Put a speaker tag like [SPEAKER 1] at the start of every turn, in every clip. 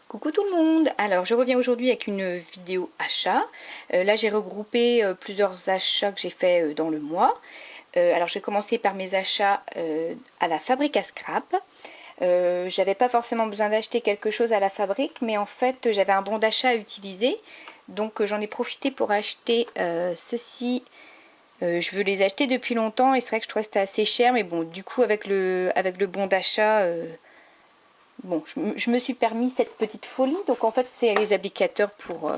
[SPEAKER 1] Coucou tout le monde. Alors je reviens aujourd'hui avec une vidéo achat. Là j'ai regroupé plusieurs achats que j'ai fait dans le mois. Alors je vais commencer par mes achats à la fabrique à scrap. J'avais pas forcément besoin d'acheter quelque chose à la fabrique, mais en fait j'avais un bon d'achat à utiliser. Donc j'en ai profité pour acheter ceci. Je veux les acheter depuis longtemps et c'est vrai que je trouvais que c'était assez cher, mais bon, du coup avec le bon d'achat, bon, je me suis permis cette petite folie. Donc en fait c'est les applicateurs pour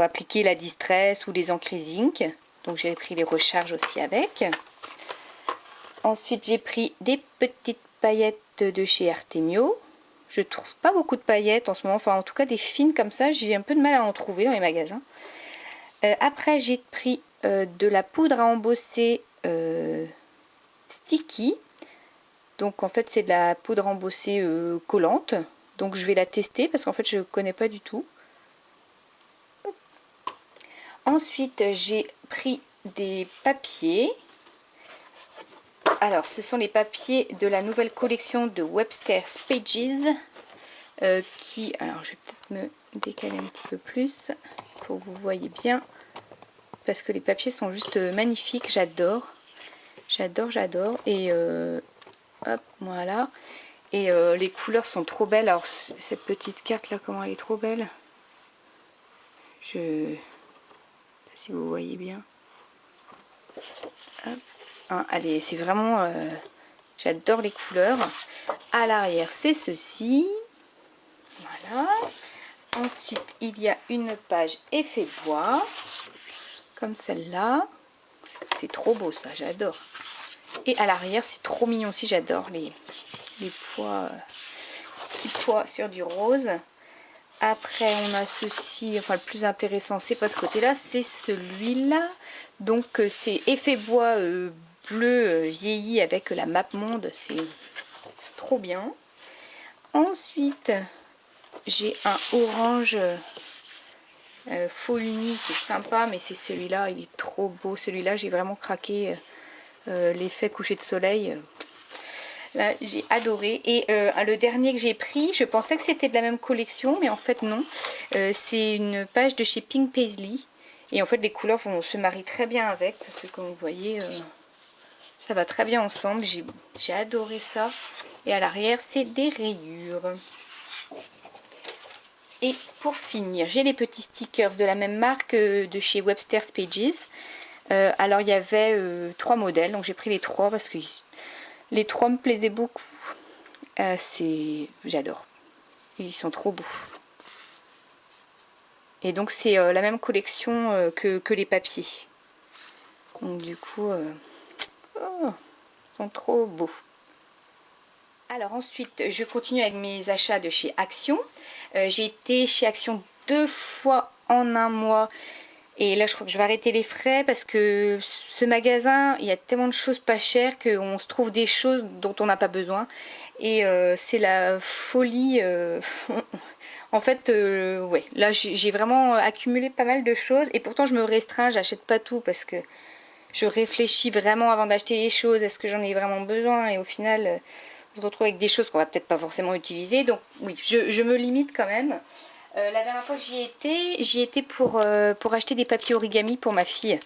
[SPEAKER 1] appliquer la distress ou les encres zinc. Donc j'ai pris les recharges aussi avec. Ensuite j'ai pris des petites paillettes de chez Artemio. Je trouve pas beaucoup de paillettes en ce moment, enfin en tout cas des fines comme ça, j'ai un peu de mal à en trouver dans les magasins. Après j'ai pris de la poudre à embosser sticky. Donc en fait c'est de la poudre embossée collante. Donc je vais la tester parce qu'en fait je ne connais pas du tout. Ensuite j'ai pris des papiers. Alors ce sont les papiers de la nouvelle collection de Webster's Pages. Alors je vais peut-être me décaler un petit peu plus pour que vous voyez bien. Parce que les papiers sont juste magnifiques, j'adore. J'adore. Et hop, voilà. Et les couleurs sont trop belles. Alors cette petite carte là, comment elle est trop belle. Je ne sais pas si vous voyez bien. Hop. Hein, allez, c'est vraiment... j'adore les couleurs. À l'arrière, c'est ceci. Voilà. Ensuite, il y a une page effet bois. Comme celle-là. C'est trop beau ça, j'adore. Et à l'arrière, c'est trop mignon aussi, j'adore les pois, petits pois sur du rose. Après, on a ceci, enfin le plus intéressant, c'est pas ce côté-là, c'est celui-là. Donc, c'est effet bois bleu vieilli avec la map monde, c'est trop bien. Ensuite, j'ai un orange faux uni qui est sympa, mais c'est celui-là, il est trop beau. Celui-là, j'ai vraiment craqué l'effet coucher de soleil. Là, j'ai adoré. Et le dernier que j'ai pris, je pensais que c'était de la même collection, mais en fait non. C'est une page de chez Pink Paisley. Et en fait, les couleurs se marient très bien avec, parce que comme vous voyez, ça va très bien ensemble. J'ai adoré ça. Et à l'arrière, c'est des rayures. Et pour finir, j'ai les petits stickers de la même marque de chez Webster's Pages. Alors, il y avait 3 modèles, donc j'ai pris les 3 parce que les 3 me plaisaient beaucoup. J'adore. Ils sont trop beaux. Et donc c'est la même collection que les papiers. Donc du coup, ils sont trop beaux. Alors ensuite, je continue avec mes achats de chez Action. J'ai été chez Action 2 fois en un mois. Et là, je crois que je vais arrêter les frais parce que ce magasin, il y a tellement de choses pas chères qu'on se trouve des choses dont on n'a pas besoin. Et c'est la folie. En fait, ouais, là j'ai vraiment accumulé pas mal de choses. Et pourtant, je me restreins, j'achète pas tout parce que je réfléchis vraiment avant d'acheter les choses. Est-ce que j'en ai vraiment besoin? Et au final, on se retrouve avec des choses qu'on va peut-être pas forcément utiliser. Donc oui, je me limite quand même. La dernière fois que j'y étais pour acheter des papiers origami pour ma fille.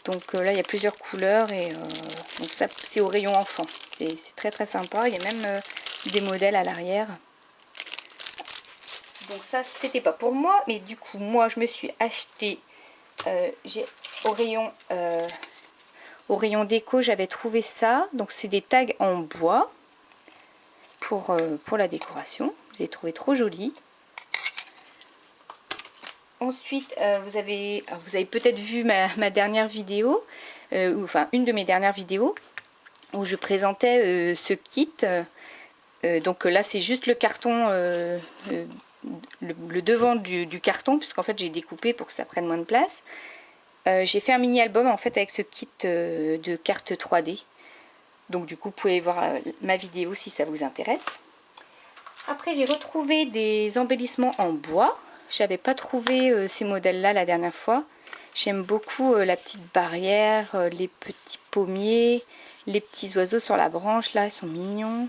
[SPEAKER 1] Donc là, il y a plusieurs couleurs et donc ça, c'est au rayon enfant. C'est très très sympa. Il y a même des modèles à l'arrière. Donc ça, c'était pas pour moi, mais du coup, moi, je me suis acheté au rayon déco, j'avais trouvé ça. Donc c'est des tags en bois pour la décoration. Je les ai trouvés trop jolis. Ensuite, vous avez peut-être vu ma dernière vidéo, enfin une de mes dernières vidéos, où je présentais ce kit. Donc là, c'est juste le carton, le devant du carton, puisqu'en fait j'ai découpé pour que ça prenne moins de place. J'ai fait un mini album en fait avec ce kit de cartes 3D. Donc du coup, vous pouvez voir ma vidéo si ça vous intéresse. Après, j'ai retrouvé des embellissements en bois. J'avais pas trouvé ces modèles-là la dernière fois. J'aime beaucoup la petite barrière, les petits pommiers, les petits oiseaux sur la branche. Là, ils sont mignons.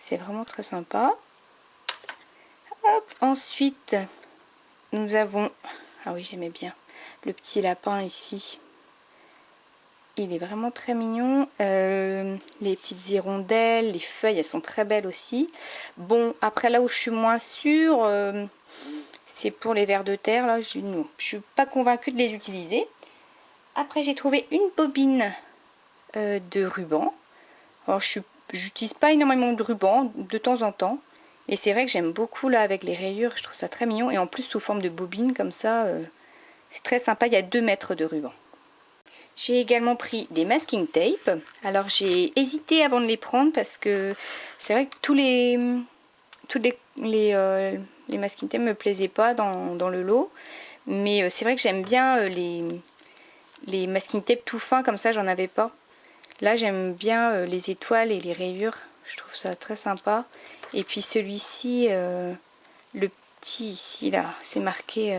[SPEAKER 1] C'est vraiment très sympa. Hop, ensuite, nous avons... Ah oui, j'aimais bien le petit lapin ici. Il est vraiment très mignon. Les petites hirondelles, les feuilles, elles sont très belles aussi. Bon, après là où je suis moins sûre, c'est pour les vers de terre. Là, je ne suis pas convaincue de les utiliser. Après, j'ai trouvé une bobine de ruban. Alors, j'utilise pas énormément de ruban de temps en temps. Et c'est vrai que j'aime beaucoup là avec les rayures. Je trouve ça très mignon. Et en plus, sous forme de bobine comme ça, c'est très sympa. Il y a 2 mètres de ruban. J'ai également pris des masking tape. Alors j'ai hésité avant de les prendre parce que c'est vrai que tous les masking tape me plaisaient pas dans le lot. Mais c'est vrai que j'aime bien les masking tape tout fins comme ça, j'en avais pas. Là j'aime bien les étoiles et les rayures. Je trouve ça très sympa. Et puis celui-ci, le petit ici là, c'est marqué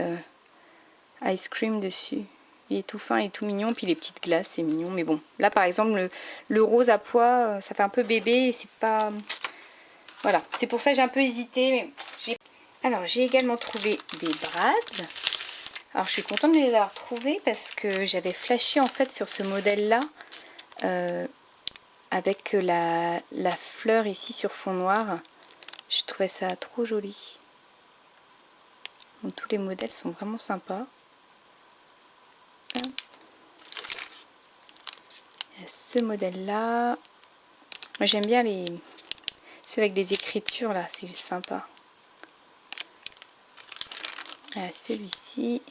[SPEAKER 1] ice cream dessus. Il est tout fin et tout mignon, puis les petites glaces, c'est mignon. Mais bon, là par exemple, le rose à pois, ça fait un peu bébé et c'est pas... Voilà, c'est pour ça que j'ai un peu hésité. Alors, j'ai également trouvé des brades. Alors, je suis contente de les avoir trouvés parce que j'avais flashé en fait sur ce modèle-là avec la fleur ici sur fond noir. Je trouvais ça trop joli. Donc, tous les modèles sont vraiment sympas. Ce modèle là, moi j'aime bien ceux avec des écritures là, c'est sympa. Celui-ci,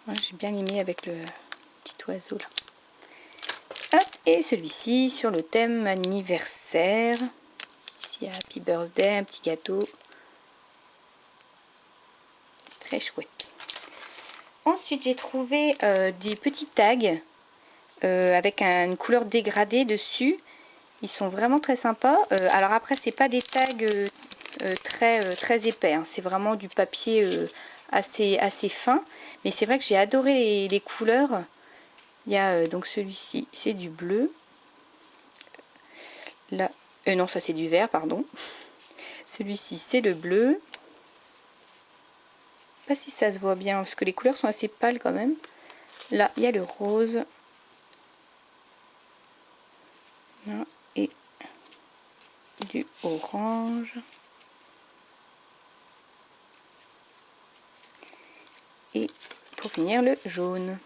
[SPEAKER 1] j'ai bien aimé avec le petit oiseau là. Hop, et celui-ci sur le thème anniversaire. Ici il y a Happy Birthday, un petit gâteau. Très chouette. Ensuite j'ai trouvé des petits tags avec une couleur dégradée dessus. Ils sont vraiment très sympas. Alors après c'est pas des tags très épais, hein. C'est vraiment du papier assez fin. Mais c'est vrai que j'ai adoré les couleurs. Il y a donc celui-ci, c'est du bleu. Là, non ça c'est du vert, pardon. Celui-ci c'est le bleu. Je sais pas si ça se voit bien parce que les couleurs sont assez pâles quand même. Là il y a le rose. Là, et du orange. Et pour finir le jaune.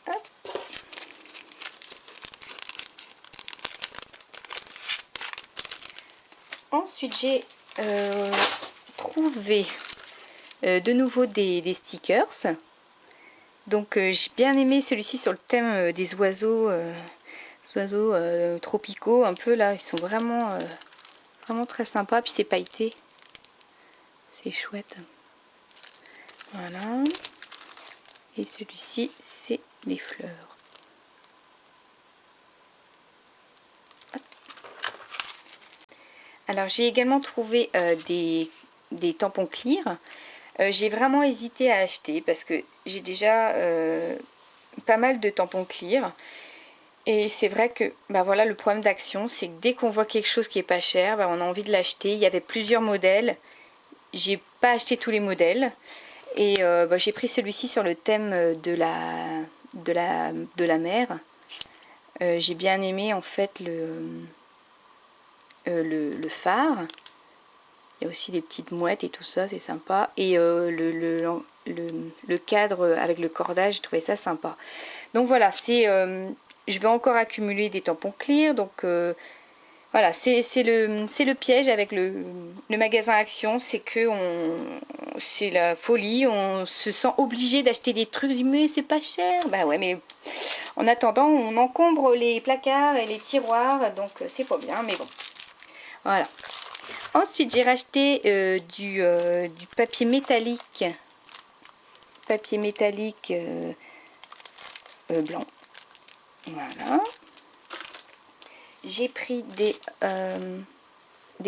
[SPEAKER 1] Hop. Ensuite j'ai trouvé de nouveau des stickers. Donc j'ai bien aimé celui-ci sur le thème des oiseaux, tropicaux un peu là. Ils sont vraiment très sympas. Puis c'est pailleté. C'est chouette. Voilà. Et celui-ci c'est les fleurs. Alors j'ai également trouvé des tampons clear. J'ai vraiment hésité à acheter parce que j'ai déjà pas mal de tampons clear. Et c'est vrai que bah voilà, le problème d'Action, c'est que dès qu'on voit quelque chose qui est pas cher, bah on a envie de l'acheter. Il y avait plusieurs modèles. J'ai pas acheté tous les modèles. Et bah, j'ai pris celui-ci sur le thème de la mer. J'ai bien aimé en fait le phare. Il y a aussi des petites mouettes et tout ça, c'est sympa. Et le cadre avec le cordage, je trouvais ça sympa. Donc voilà, je vais encore accumuler des tampons clear. Donc voilà, c'est le piège avec le magasin Action. C'est que c'est la folie. On se sent obligé d'acheter des trucs. On se dit mais c'est pas cher. Bah ouais, mais en attendant, on encombre les placards et les tiroirs. Donc c'est pas bien, mais bon. Voilà. Ensuite, j'ai racheté du papier métallique. Papier métallique blanc. Voilà. J'ai pris des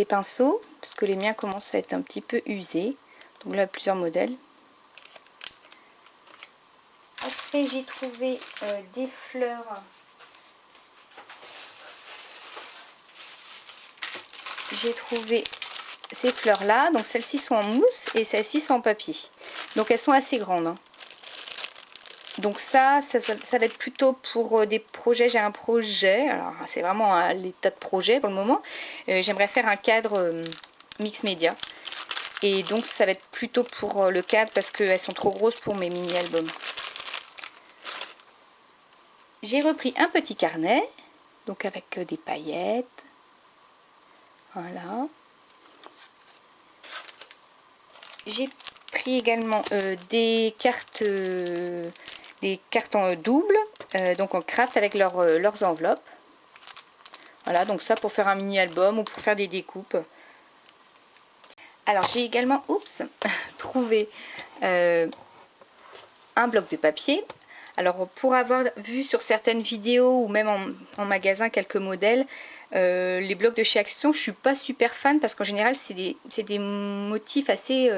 [SPEAKER 1] pinceaux, parce que les miens commencent à être un petit peu usés. Donc là, plusieurs modèles. Après j'ai trouvé des fleurs. J'ai trouvé ces fleurs là, donc celles-ci sont en mousse et celles-ci sont en papier. Donc elles sont assez grandes, hein. Donc ça va être plutôt pour des projets. J'ai un projet, alors c'est vraiment à l'état de projet pour le moment. J'aimerais faire un cadre mix média. Et donc ça va être plutôt pour le cadre parce qu'elles sont trop grosses pour mes mini-albums. J'ai repris un petit carnet, donc avec des paillettes. Voilà. J'ai pris également des cartes en double, donc en craft avec leurs enveloppes. Voilà, donc ça pour faire un mini-album ou pour faire des découpes. Alors j'ai également, trouvé un bloc de papier. Alors pour avoir vu sur certaines vidéos ou même en magasin quelques modèles, les blocs de chez Action, je suis pas super fan parce qu'en général c'est des motifs assez,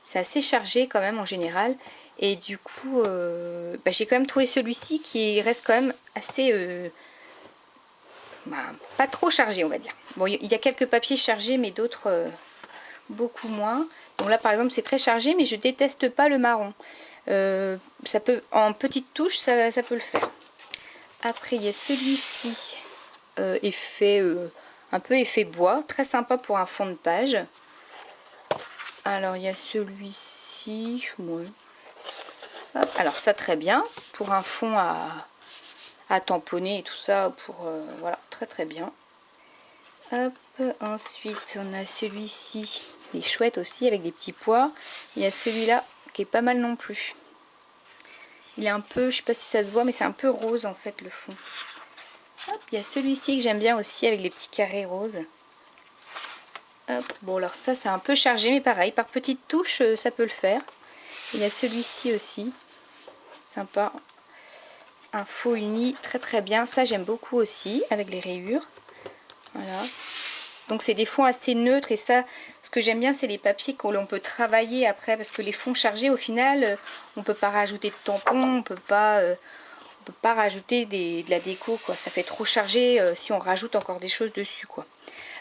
[SPEAKER 1] c'est assez chargé quand même en général. Et du coup, j'ai quand même trouvé celui-ci qui reste quand même assez, pas trop chargé on va dire. Bon, il y a quelques papiers chargés mais d'autres beaucoup moins. Donc là par exemple c'est très chargé mais je déteste pas le marron. Ça peut, en petite touche ça peut le faire. Après il y a celui-ci, effet un peu effet bois, très sympa pour un fond de page. Alors il y a celui-ci, ouais. Alors ça très bien pour un fond à tamponner et tout ça, pour voilà, très très bien. Hop, ensuite on a celui-ci, il est chouette aussi avec des petits pois. Il y a celui-là qui est pas mal non plus. Il est un peu, je sais pas si ça se voit, mais c'est un peu rose en fait le fond. Hop, il y a celui-ci que j'aime bien aussi avec les petits carrés roses. Hop, bon alors ça c'est un peu chargé mais pareil, par petites touches ça peut le faire. Il y a celui-ci aussi, sympa. Un faux uni, très très bien. Ça j'aime beaucoup aussi avec les rayures. Voilà. Donc c'est des fonds assez neutres et ça, ce que j'aime bien c'est les papiers qu'on peut travailler après parce que les fonds chargés au final, on peut pas rajouter de tampons, on peut pas rajouter de la déco quoi. Ça fait trop chargé si on rajoute encore des choses dessus quoi.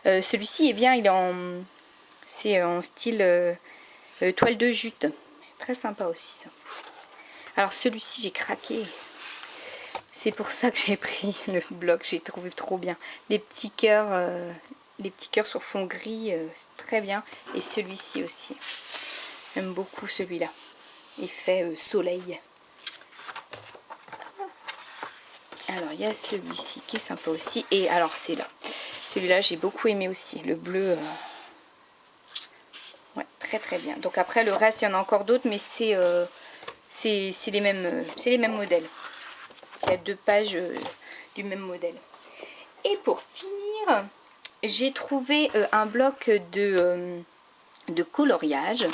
[SPEAKER 1] Celui-ci est bien, il est c'est en style toile de jute, très sympa aussi ça. Alors celui-ci j'ai craqué. C'est pour ça que j'ai pris le bloc, j'ai trouvé trop bien. Les petits cœurs sur fond gris, c'est très bien. Et celui-ci aussi. J'aime beaucoup celui-là. Effet soleil. Alors il y a celui-ci qui est sympa aussi. Et alors c'est là. Celui-là j'ai beaucoup aimé aussi. Le bleu. Ouais, très très bien. Donc après le reste, il y en a encore d'autres, mais c'est les mêmes modèles. Il y a 2 pages du même modèle. Et pour finir, j'ai trouvé un bloc de coloriage.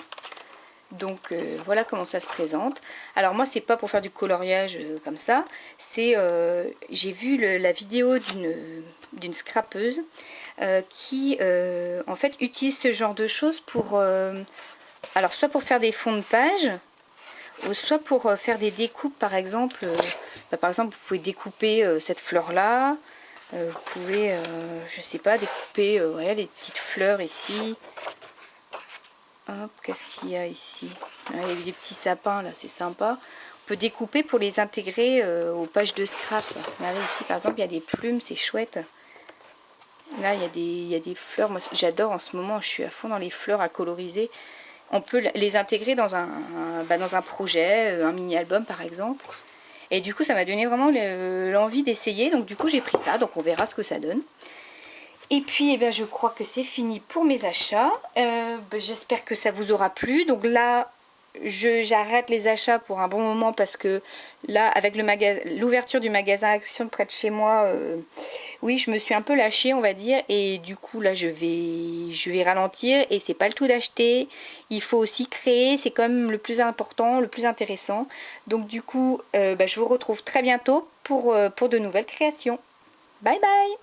[SPEAKER 1] Donc voilà comment ça se présente. Alors moi c'est pas pour faire du coloriage comme ça. C'est j'ai vu la vidéo d'une scrapeuse qui en fait utilise ce genre de choses pour alors soit pour faire des fonds de page, soit pour faire des découpes par exemple. Par exemple vous pouvez découper cette fleur là. Vous pouvez, je sais pas, découper ouais, les petites fleurs ici. Hop, qu'est-ce qu'il y a ici? Il y a des petits sapins là, c'est sympa. On peut découper pour les intégrer aux pages de scrap. Regardez ici par exemple, il y a des plumes, c'est chouette. Là, il y a des fleurs. Moi, j'adore en ce moment, je suis à fond dans les fleurs à coloriser. On peut les intégrer dans un projet, un mini-album par exemple. Et du coup, ça m'a donné vraiment l'envie d'essayer. Donc du coup, j'ai pris ça. Donc on verra ce que ça donne. Et puis, eh bien, je crois que c'est fini pour mes achats. J'espère que ça vous aura plu. Donc là, j'arrête les achats pour un bon moment parce que là, avec l'ouverture du magasin Action près de chez moi, oui, je me suis un peu lâchée, on va dire. Et du coup, là, je vais ralentir. Et c'est pas le tout d'acheter. Il faut aussi créer. C'est quand même le plus important, le plus intéressant. Donc du coup, je vous retrouve très bientôt pour de nouvelles créations. Bye bye!